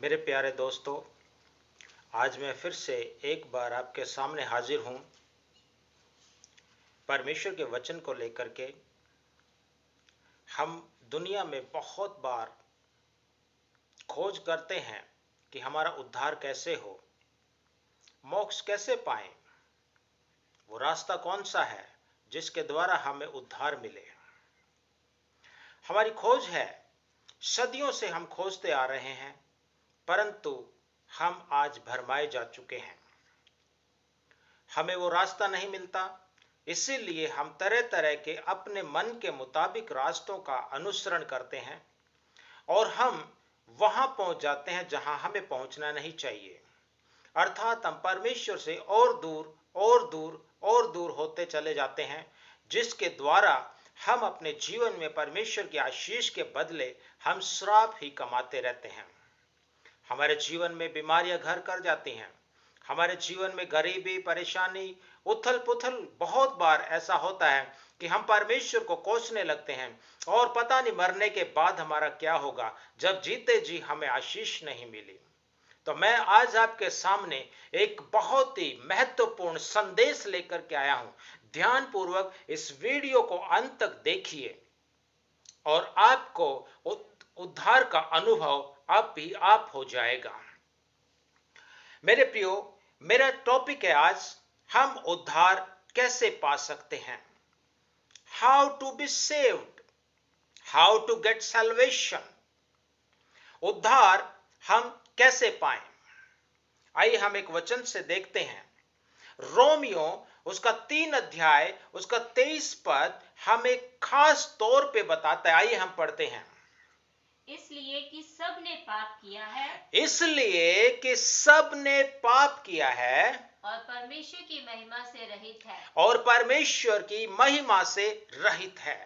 मेरे प्यारे दोस्तों, आज मैं फिर से एक बार आपके सामने हाजिर हूँ परमेश्वर के वचन को लेकर के। हम दुनिया में बहुत बार खोज करते हैं कि हमारा उद्धार कैसे हो, मोक्ष कैसे पाएं, वो रास्ता कौन सा है जिसके द्वारा हमें उद्धार मिले। हमारी खोज है, सदियों से हम खोजते आ रहे हैं, परंतु हम आज भरमाए जा चुके हैं। हमें वो रास्ता नहीं मिलता, इसीलिए हम तरह तरह के अपने मन के मुताबिक रास्तों का अनुसरण करते हैं और हम वहां पहुंच जाते हैं जहां हमें पहुंचना नहीं चाहिए। अर्थात हम परमेश्वर से और दूर और दूर और दूर होते चले जाते हैं, जिसके द्वारा हम अपने जीवन में परमेश्वर की आशीष के बदले हम श्राप ही कमाते रहते हैं। हमारे जीवन में बीमारियां घर कर जाती हैं, हमारे जीवन में गरीबी, परेशानी, उथल पुथल। बहुत बार ऐसा होता है कि हम परमेश्वर को कोसने लगते हैं और पता नहीं मरने के बाद हमारा क्या होगा, जब जीते जी हमें आशीष नहीं मिली। तो मैं आज आपके सामने एक बहुत ही महत्वपूर्ण संदेश लेकर के आया हूं। ध्यानपूर्वक इस वीडियो को अंत तक देखिए और आपको उद्धार का अनुभव अब भी आप हो जाएगा। मेरे प्रियो, मेरा टॉपिक है आज, हम उद्धार कैसे पा सकते हैं। How to be saved, how to get salvation. उद्धार हम कैसे पाएं। आइए हम एक वचन से देखते हैं। रोमियो उसका 3 अध्याय उसका 23 पद हमें खास तौर पे बताता है। आइए हम पढ़ते हैं। इसलिए कि सब ने पाप किया है इसलिए कि सब ने पाप किया है और परमेश्वर की महिमा से रहित है। और परमेश्वर की महिमा से रहित है।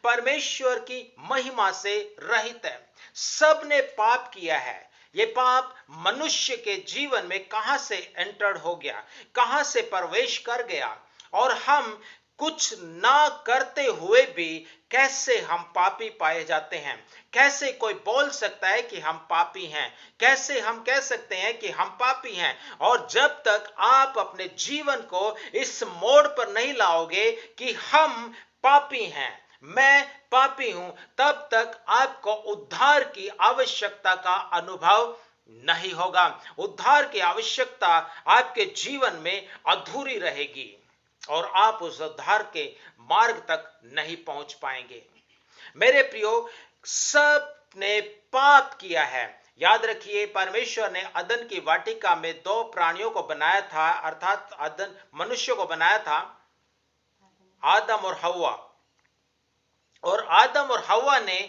परमेश्वर की महिमा से रहित है। सब ने पाप किया है। ये पाप मनुष्य के जीवन में कहां से एंटर्ड हो गया, कहां से प्रवेश कर गया, और हम कुछ ना करते हुए भी कैसे हम पापी पाए जाते हैं। कैसे कोई बोल सकता है कि हम पापी हैं, कैसे हम कह सकते हैं कि हम पापी हैं। और जब तक आप अपने जीवन को इस मोड़ पर नहीं लाओगे कि हम पापी हैं, मैं पापी हूं, तब तक आपको उद्धार की आवश्यकता का अनुभव नहीं होगा। उद्धार की आवश्यकता आपके जीवन में अधूरी रहेगी और आप उस उद्धार के मार्ग तक नहीं पहुंच पाएंगे। मेरे प्रियो, सब ने पाप किया है। याद रखिए, परमेश्वर ने अदन की वाटिका में 2 प्राणियों को बनाया था, अर्थात अदन मनुष्य को बनाया था, आदम और हव्वा। और आदम और हव्वा ने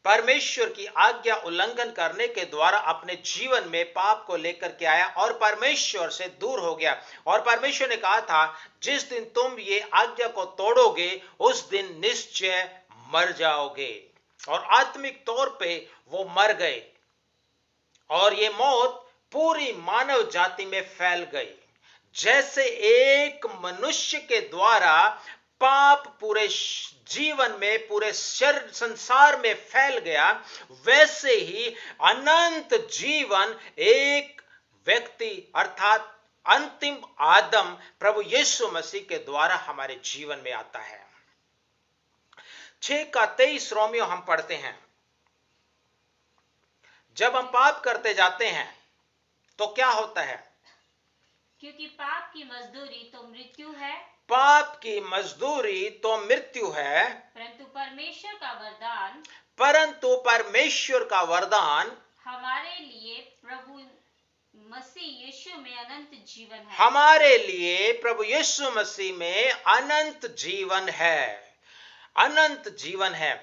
परमेश्वर की आज्ञा उल्लंघन करने के द्वारा अपने जीवन में पाप को लेकर के आया और परमेश्वर से दूर हो गया। और परमेश्वर ने कहा था, जिस दिन तुम ये आज्ञा को तोड़ोगे उस दिन निश्चय मर जाओगे। और आत्मिक तौर पे वो मर गए और ये मौत पूरी मानव जाति में फैल गई। जैसे एक मनुष्य के द्वारा पाप पूरे जीवन में, पूरे शरीर संसार में फैल गया, वैसे ही अनंत जीवन एक व्यक्ति अर्थात अंतिम आदम प्रभु यीशु मसीह के द्वारा हमारे जीवन में आता है। 6 का 23 रोमियो हम पढ़ते हैं। जब हम पाप करते जाते हैं तो क्या होता है। क्योंकि पाप की मजदूरी तो मृत्यु है, पाप की मजदूरी तो मृत्यु है, परंतु परमेश्वर का वरदान, परंतु परमेश्वर का वरदान हमारे लिए प्रभु मसीह यीशु में अनंत जीवन है। हमारे लिए प्रभु यीशु मसीह में अनंत जीवन है। अनंत जीवन है।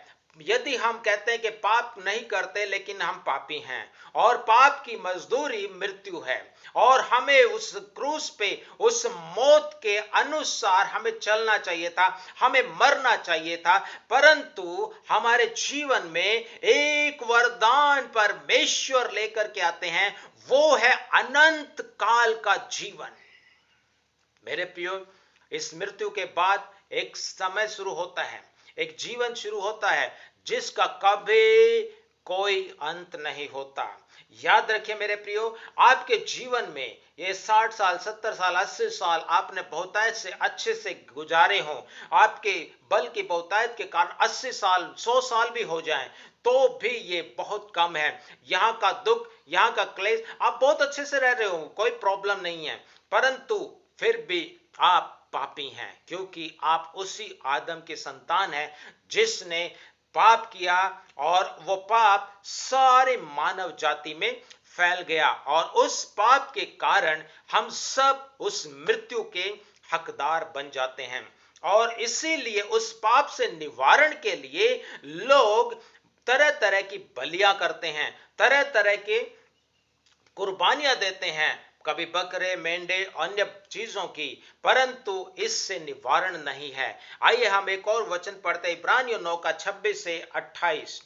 यदि हम कहते हैं कि पाप नहीं करते लेकिन हम पापी हैं और पाप की मजदूरी मृत्यु है और हमें उस क्रूस पे, उस मौत के अनुसार हमें चलना चाहिए था, हमें मरना चाहिए था, परंतु हमारे जीवन में एक वरदान परमेश्वर लेकर के आते हैं, वो है अनंत काल का जीवन। मेरे प्रियो, इस मृत्यु के बाद एक समय शुरू होता है, एक जीवन शुरू होता है जिसका कभी कोई अंत नहीं होता। याद रखिए मेरे प्रियो, आपके जीवन में ये 60 साल, 70 साल, 80 साल आपने बहुतायत से अच्छे से गुजारे हों, आपके बल की बहुतायत के कारण 80 साल, 100 साल भी हो जाएं, तो भी ये बहुत कम है। यहाँ का दुख, यहाँ का क्लेश, आप बहुत अच्छे से रह रहे हो, कोई प्रॉब्लम नहीं है, परंतु फिर भी आप पापी हैं, क्योंकि आप उसी आदम के संतान हैं जिसने पाप किया, और वो पाप सारे मानव जाति में फैल गया, और उस पाप के कारण हम सब उस मृत्यु के हकदार बन जाते हैं। और इसीलिए उस पाप से निवारण के लिए लोग तरह तरह की बलियां करते हैं, तरह तरह के कुर्बानियां देते हैं, कभी बकरे, मेंढे, अन्य चीजों की, परंतु इससे निवारण नहीं है। आइए हम एक और वचन पढ़ते हैं, इब्रानियों 9 का 26 से 28।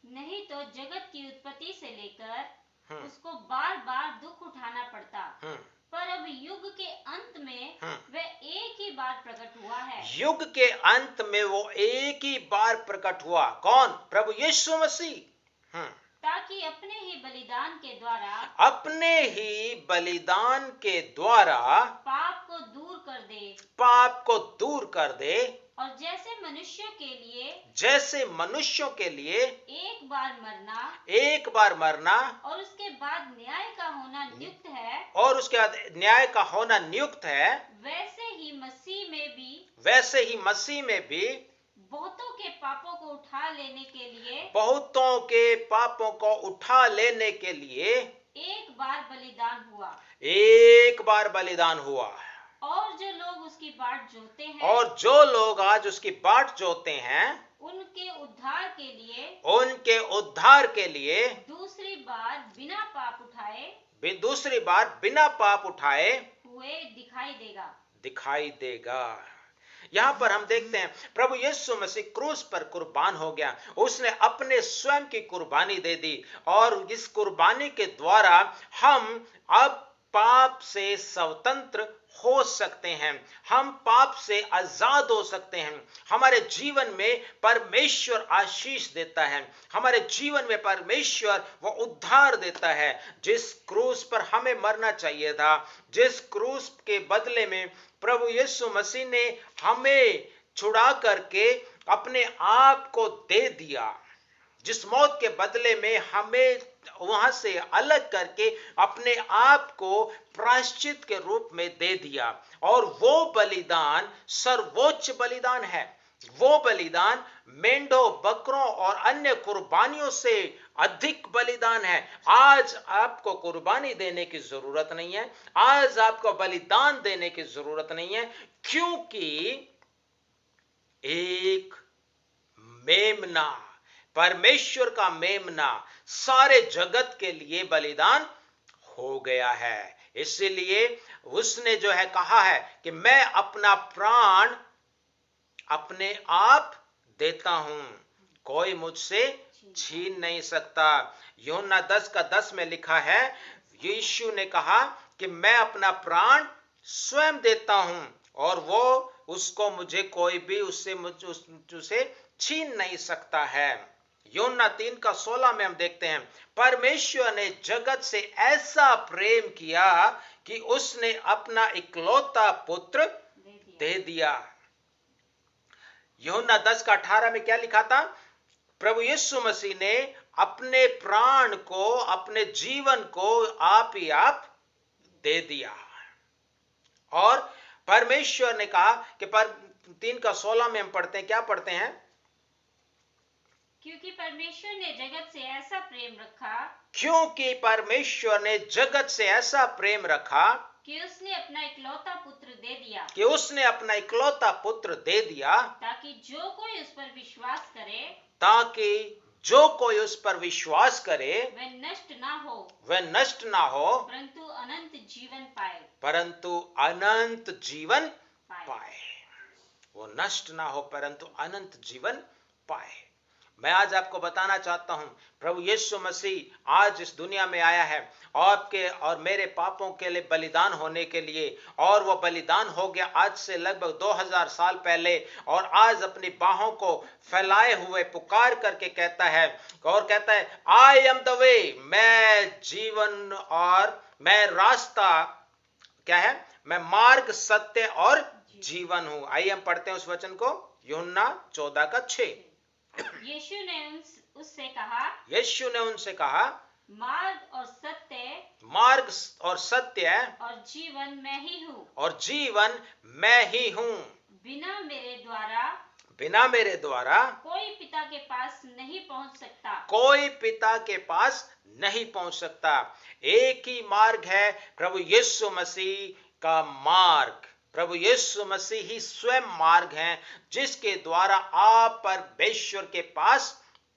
नहीं तो जगत की उत्पत्ति से लेकर उसको बार बार दुख उठाना पड़ता, पर अब युग के अंत में वह एक ही बार प्रकट हुआ है। युग के अंत में वो एक ही बार प्रकट हुआ, कौन? प्रभु यीशु मसीह। ताकि अपने ही बलिदान के द्वारा, अपने ही बलिदान के द्वारा पाप को दूर कर दे, पाप को दूर कर दे, और जैसे मनुष्यों के लिए, जैसे मनुष्यों के लिए एक बार मरना और उसके बाद न्याय का होना नियुक्त है, और उसके बाद न्याय का होना नियुक्त है, वैसे ही मसीह में भी बहुतों के पापों को उठा लेने के लिए एक बार बलिदान हुआ। और जो लोग आज उसकी बाट जोते हैं, उनके उद्धार के लिए दूसरी बार बिना पाप उठाए हुए दिखाई देगा। यहां पर हम देखते हैं प्रभु यीशु मसीह क्रूस पर कुर्बान हो गया, उसने अपने स्वयं की कुर्बानी दे दी, और इस कुर्बानी के द्वारा हम अब पाप से स्वतंत्र हो सकते हैं, हम पाप से आजाद हो सकते हैं। हमारे जीवन में परमेश्वर आशीष देता है, हमारे जीवन में परमेश्वर वो उद्धार देता है। जिस क्रूस पर हमें मरना चाहिए था, जिस क्रूस के बदले में प्रभु यीशु मसीह ने हमें छुड़ा करके अपने आप को दे दिया, जिस मौत के बदले में हमें वहां से अलग करके अपने आप को प्रायश्चित के रूप में दे दिया, और वो बलिदान सर्वोच्च बलिदान है। वो बलिदान मेंढों, बकरों और अन्य कुर्बानियों से अधिक बलिदान है। आज आपको कुर्बानी देने की जरूरत नहीं है, आज आपको बलिदान देने की जरूरत नहीं है, क्योंकि एक मेमना, परमेश्वर का मेमना सारे जगत के लिए बलिदान हो गया है। इसलिए उसने जो है कहा है कि मैं अपना प्राण अपने आप देता हूं, कोई मुझसे छीन नहीं सकता। यूहन्ना 10 का 10 में लिखा है, यीशु ने कहा कि मैं अपना प्राण स्वयं देता हूं, और वो उसको मुझे कोई भी उससे छीन नहीं सकता है। यूहन्ना 3 का 16 में हम देखते हैं, परमेश्वर ने जगत से ऐसा प्रेम किया कि उसने अपना इकलौता पुत्र दे दिया। यूहन्ना 10 का 18 में क्या लिखा था? प्रभु यीशु मसीह ने अपने प्राण को, अपने जीवन को आप ही आप दे दिया। और परमेश्वर ने कहा कि 3 का 16 में हम पढ़ते हैं, क्या पढ़ते हैं? क्योंकि परमेश्वर ने जगत से ऐसा प्रेम रखा, क्योंकि परमेश्वर ने जगत से ऐसा प्रेम रखा कि उसने अपना इकलौता पुत्र दे दिया, कि उसने अपना इकलौता पुत्र दे दिया, ताकि जो कोई उस पर विश्वास करे, ताकि जो कोई उस पर विश्वास करे वह नष्ट ना हो, परंतु अनंत जीवन पाए। वो नष्ट ना हो परंतु अनंत जीवन पाए। मैं आज आपको बताना चाहता हूं, प्रभु यीशु मसीह आज इस दुनिया में आया है आपके और मेरे पापों के लिए बलिदान होने के लिए, और वो बलिदान हो गया आज से लगभग 2000 साल पहले। और आज अपनी बाहों को फैलाए हुए पुकार करके कहता है, और कहता है आई एम द वे, मैं जीवन और मैं रास्ता, क्या है, मैं मार्ग सत्य और जीवन हूं। आइए हम पढ़ते हैं उस वचन को, यूहन्ना 14:6। यीशु ने उससे कहा, यीशु ने उनसे कहा, मार्ग और सत्य और जीवन मैं ही हूँ, और जीवन मैं ही हूँ। बिना मेरे द्वारा कोई पिता के पास नहीं पहुँच सकता, कोई पिता के पास नहीं पहुँच सकता। एक ही मार्ग है, प्रभु यीशु मसीह का मार्ग। प्रभु यीशु मसीह ही स्वयं मार्ग हैं जिसके द्वारा आप परमेश्वर के पास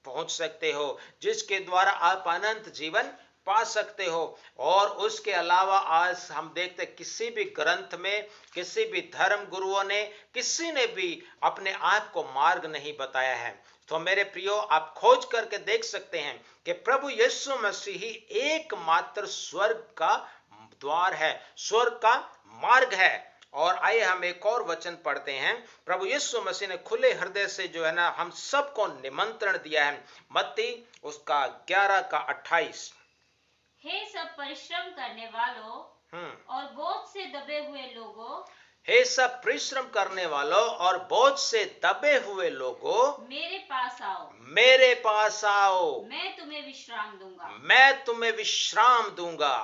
पहुंच सकते हो, जिसके द्वारा आप अनंत जीवन पा सकते हो। और उसके अलावा आज हम देखते किसी भी ग्रंथ में, किसी भी धर्म गुरुओं ने, किसी ने भी अपने आप को मार्ग नहीं बताया है। तो मेरे प्रियो, आप खोज करके देख सकते हैं कि प्रभु यीशु मसीह ही एकमात्र स्वर्ग का द्वार है, स्वर्ग का मार्ग है। और आइए हम एक और वचन पढ़ते हैं। प्रभु यीशु मसीह ने खुले हृदय से जो है ना हम सबको निमंत्रण दिया है। मत्ती उसका 11:28। हे सब परिश्रम करने वालों और बोझ से दबे हुए लोगों, हे सब परिश्रम करने वालों और बोझ से दबे हुए लोगों, मेरे पास आओ, मेरे पास आओ, मैं तुम्हें विश्राम दूंगा, मैं तुम्हें विश्राम दूंगा।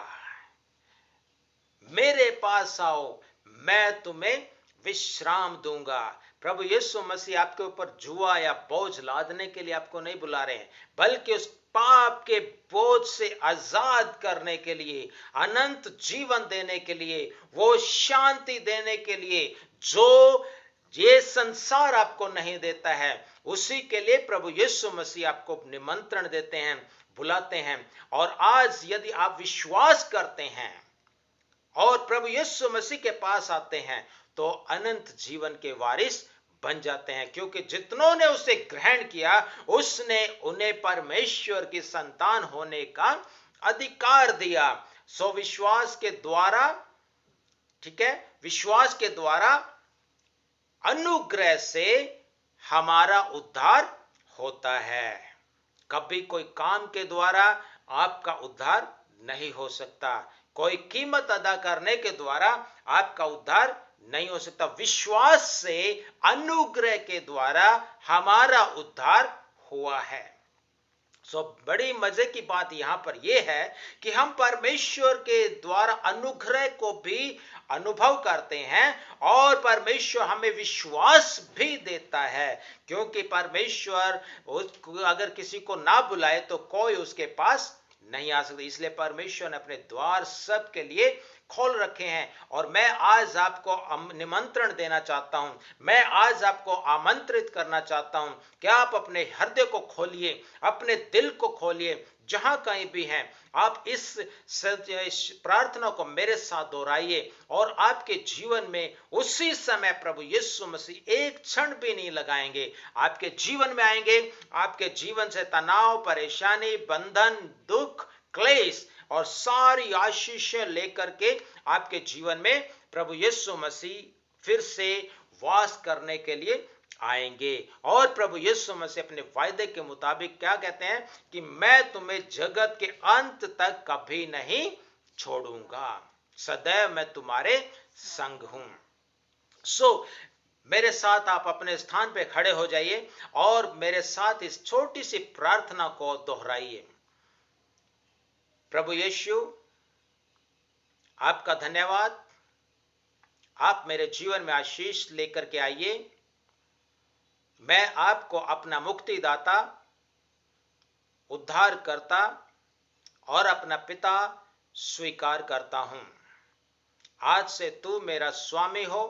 मेरे पास आओ, मैं तुम्हें विश्राम दूंगा। प्रभु यीशु मसीह आपके ऊपर जुआ या बोझ लादने के लिए आपको नहीं बुला रहे हैं, बल्कि उस पाप के बोझ से आजाद करने के लिए, अनंत जीवन देने के लिए, वो शांति देने के लिए जो ये संसार आपको नहीं देता है, उसी के लिए प्रभु यीशु मसीह आपको निमंत्रण देते हैं, बुलाते हैं। और आज यदि आप विश्वास करते हैं और प्रभु यीशु मसीह के पास आते हैं तो अनंत जीवन के वारिस बन जाते हैं, क्योंकि जितनों ने उसे ग्रहण किया उसने उन्हें परमेश्वर की संतान होने का अधिकार दिया। सो विश्वास के द्वारा, ठीक है, विश्वास के द्वारा अनुग्रह से हमारा उद्धार होता है। कभी कोई काम के द्वारा आपका उद्धार नहीं हो सकता, कोई कीमत अदा करने के द्वारा आपका उद्धार नहीं हो सकता। विश्वास से अनुग्रह के द्वारा हमारा उद्धार हुआ है। बड़ी मजे की बात यहां पर यह है कि हम परमेश्वर के द्वारा अनुग्रह को भी अनुभव करते हैं और परमेश्वर हमें विश्वास भी देता है, क्योंकि परमेश्वर अगर किसी को ना बुलाए तो कोई उसके पास नहीं आ सकते। इसलिए परमेश्वर ने अपने द्वार सबके लिए खोल रखे हैं। और मैं आज आपको निमंत्रण देना चाहता हूं, मैं आज आपको आमंत्रित करना चाहता हूं कि आप अपने हृदय को खोलिए, अपने दिल को खोलिए, जहां कहीं भी हैं आप इस प्रार्थना को मेरे साथ दोहराइए और आपके जीवन में उसी समय प्रभु यीशु मसीह एक क्षण भी नहीं लगाएंगे, आपके जीवन में आएंगे। आपके जीवन से तनाव, परेशानी, बंधन, दुख, क्लेश और सारी आशीषें लेकर के आपके जीवन में प्रभु यीशु मसीह फिर से वास करने के लिए आएंगे। और प्रभु यीशु मसीह अपने वायदे के मुताबिक क्या कहते हैं कि मैं तुम्हें जगत के अंत तक कभी नहीं छोड़ूंगा, सदैव मैं तुम्हारे संग हूं। मेरे साथ आप अपने स्थान पे खड़े हो जाइए और मेरे साथ इस छोटी सी प्रार्थना को दोहराइए। प्रभु यीशु, आपका धन्यवाद, आप मेरे जीवन में आशीष लेकर के आइए। मैं आपको अपना मुक्तिदाता, उद्धार करता और अपना पिता स्वीकार करता हूं। आज से तू मेरा स्वामी हो,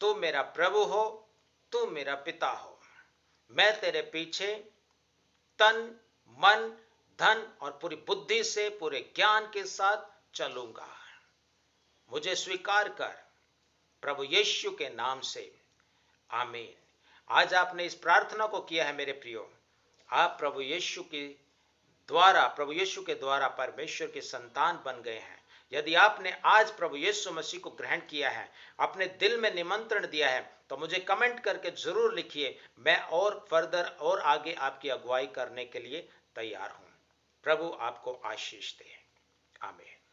तू मेरा प्रभु हो, तू मेरा पिता हो। मैं तेरे पीछे तन, मन, धन और पूरी बुद्धि से, पूरे ज्ञान के साथ चलूंगा। मुझे स्वीकार कर प्रभु यीशु के नाम से, आमीन। आज आपने इस प्रार्थना को किया है मेरे प्रियो, आप प्रभु यीशु के द्वारा परमेश्वर के संतान बन गए हैं, यदि आपने आज प्रभु यीशु मसीह को ग्रहण किया है, अपने दिल में निमंत्रण दिया है, तो मुझे कमेंट करके जरूर लिखिए। मैं और फर्दर और आगे आपकी अगुवाई करने के लिए तैयार हूं। प्रभु आपको आशीष दे। आमीन।